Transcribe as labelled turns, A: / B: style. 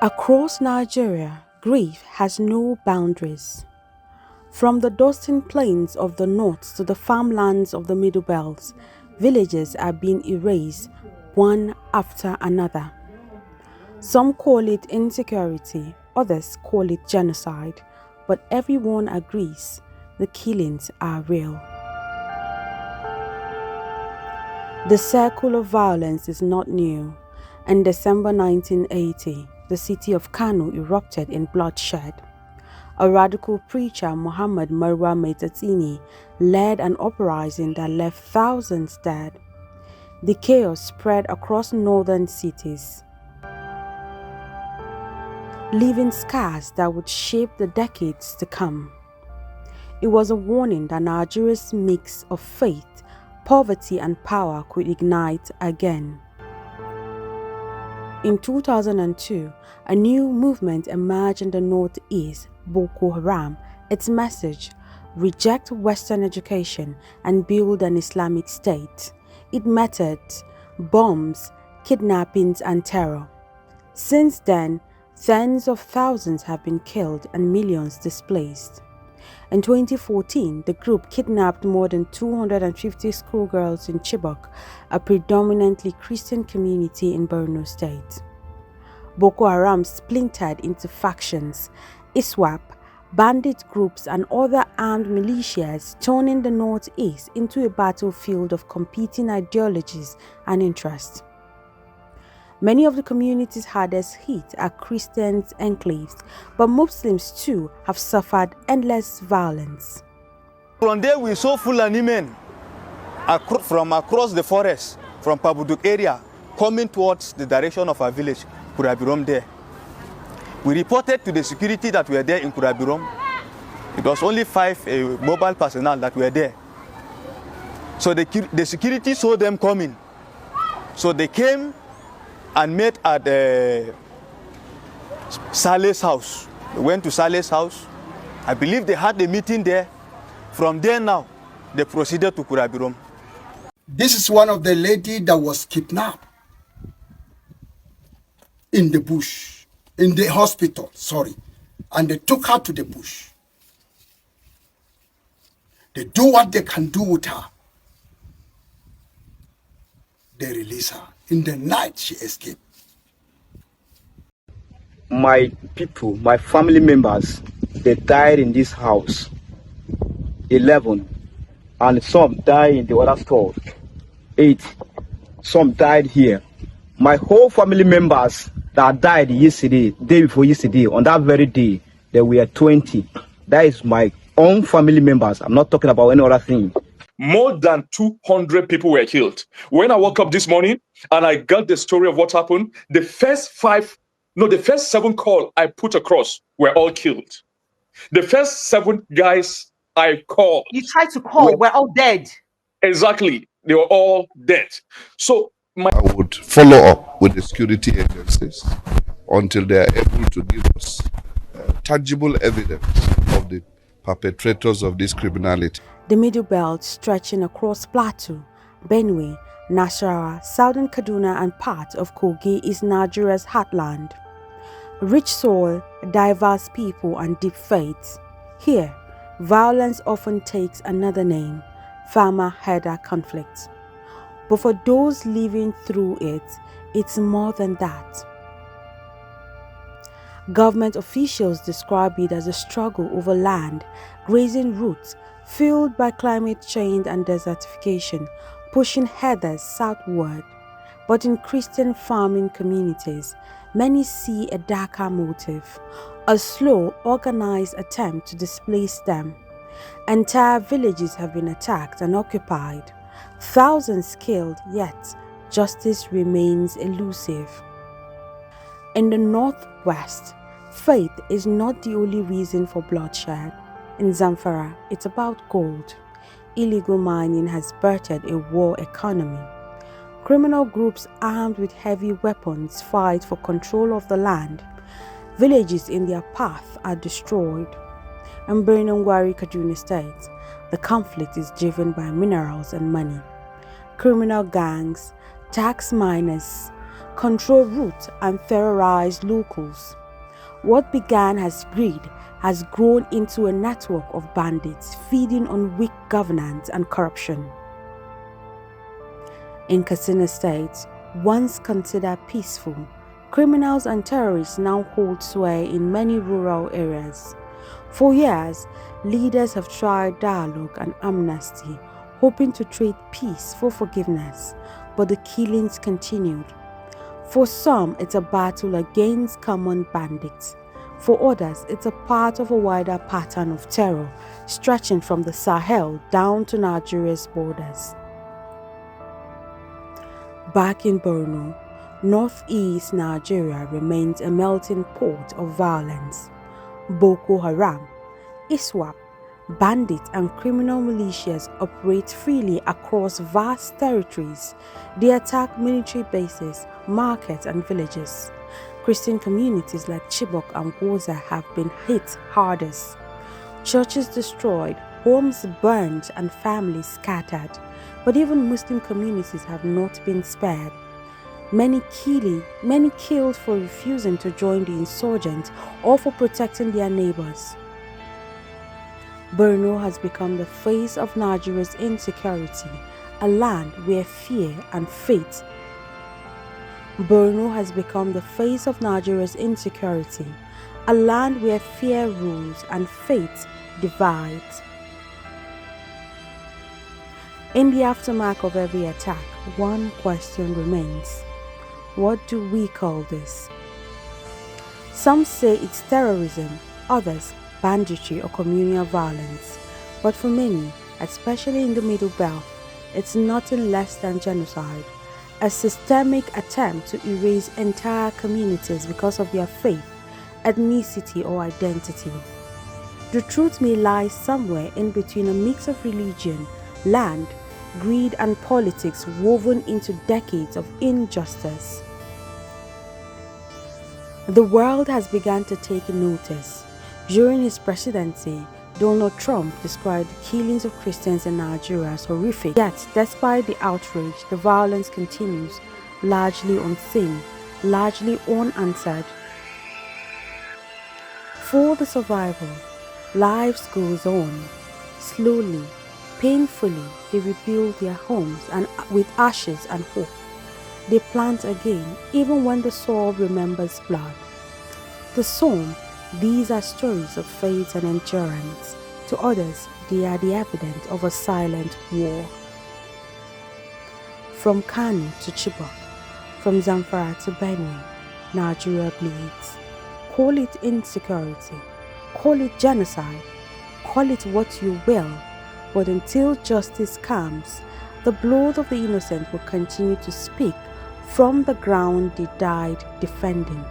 A: Across Nigeria, grief has no boundaries. From the dusty plains of the north to the farmlands of the Middle Belt, villages are being erased one after another. Some call it insecurity, others call it genocide, but everyone agrees the killings are real. The circle of violence is not new. In December 1980, the city of Kano erupted in bloodshed. A radical preacher, Muhammad Marwa Maitatini, led an uprising that left thousands dead. The chaos spread across northern cities, leaving scars that would shape the decades to come. It was a warning that Nigeria's mix of faith, poverty, and power could ignite again. In 2002, a new movement emerged in the northeast, Boko Haram. Its message: reject Western education and build an Islamic state. Its methods: bombs, kidnappings, and terror. Since then, tens of thousands have been killed and millions displaced. In 2014, the group kidnapped more than 250 schoolgirls in Chibok, a predominantly Christian community in Borno State. Boko Haram splintered into factions, ISWAP, bandit groups, and other armed militias, turning the northeast into a battlefield of competing ideologies and interests. Many of the communities hardest hit are Christian enclaves, but Muslims too have suffered endless violence.
B: From there we saw Fulani men from across the forest, from Pabuduk area, coming towards the direction of our village, Kurabirom there. We reported to the security that were there in Kurabirom. It was only 5 mobile personnel that were there. So the security saw them coming. So they came and met at Saleh's house. They went to Saleh's house. I believe they had a meeting there. From there now, they proceeded to Kurabirom.
C: This is one of the lady that was kidnapped in the bush, in the hospital, sorry. And they took her to the bush. They do what they can do with her. They release her. In the night, she escaped.
D: My people, my family members, they died in this house, 11, and some died in the other stores, 8. Some died here. My whole family members that died yesterday, day before yesterday, on that very day, there were 20. That is my own family members. I'm not talking about any other thing.
E: More than 200 people were killed. When I woke up this morning and I got the story of what happened, the first 7 calls I put across were all killed. The first 7 guys I called.
F: You tried to call, we're all dead.
E: Exactly. They were all dead. So
G: I would follow up with the security agencies until they are able to give us tangible evidence of the perpetrators of this criminality.
A: The Middle Belt, stretching across Plateau, Benue, Nasarawa, Southern Kaduna, and part of Kogi, is Nigeria's heartland. Rich soil, diverse people, and deep faith. Here, violence often takes another name: farmer-herder conflict. But for those living through it, it's more than that. Government officials describe it as a struggle over land, grazing routes, fueled by climate change and desertification, pushing herders southward. But in Christian farming communities, many see a darker motive: a slow, organized attempt to displace them. Entire villages have been attacked and occupied. Thousands killed, yet justice remains elusive. In the northwest, faith is not the only reason for bloodshed. In Zamfara, it's about gold. Illegal mining has birthed a war economy. Criminal groups armed with heavy weapons fight for control of the land. Villages in their path are destroyed. In Birnin-Gwari, Kaduna State, the conflict is driven by minerals and money. Criminal gangs, tax miners, control routes, and terrorize locals. What began as greed has grown into a network of bandits feeding on weak governance and corruption. In Katsina State, once considered peaceful, criminals and terrorists now hold sway in many rural areas. For years, leaders have tried dialogue and amnesty, hoping to trade peace for forgiveness, but the killings continued. For some, it's a battle against common bandits. For others, it's a part of a wider pattern of terror stretching from the Sahel down to Nigeria's borders. Back in Borno, northeast Nigeria remains a melting pot of violence. Boko Haram, ISWAP, bandits and criminal militias operate freely across vast territories. They attack military bases, markets and villages. Christian communities like Chibok and Goza have been hit hardest. Churches destroyed, homes burned and families scattered. But even Muslim communities have not been spared. Many killed for refusing to join the insurgents or for protecting their neighbors. Borno has become the face of Nigeria's insecurity, a land where fear and fate. Borno has become the face of Nigeria's insecurity, a land where fear rules and fate divides. In the aftermath of every attack, one question remains. What do we call this? Some say it's terrorism, others banditry or communal violence. But for many, especially in the Middle Belt, it's nothing less than genocide, a systemic attempt to erase entire communities because of their faith, ethnicity or identity. The truth may lie somewhere in between, a mix of religion, land, greed and politics woven into decades of injustice. The world has begun to take notice. During his presidency, Donald Trump described the killings of Christians in Nigeria as horrific. Yet, despite the outrage, the violence continues, largely unseen, largely unanswered. For the survivor, lives goes on. Slowly, painfully, they rebuild their homes and with ashes and hope. They plant again, even when the soil remembers blood. To some, these are stories of faith and endurance. To others, they are the evidence of a silent war. From Kano to Chibok, from Zamfara to Benue, Nigeria bleeds. Call it insecurity, call it genocide, call it what you will, but until justice comes, the blood of the innocent will continue to speak from the ground they died defending.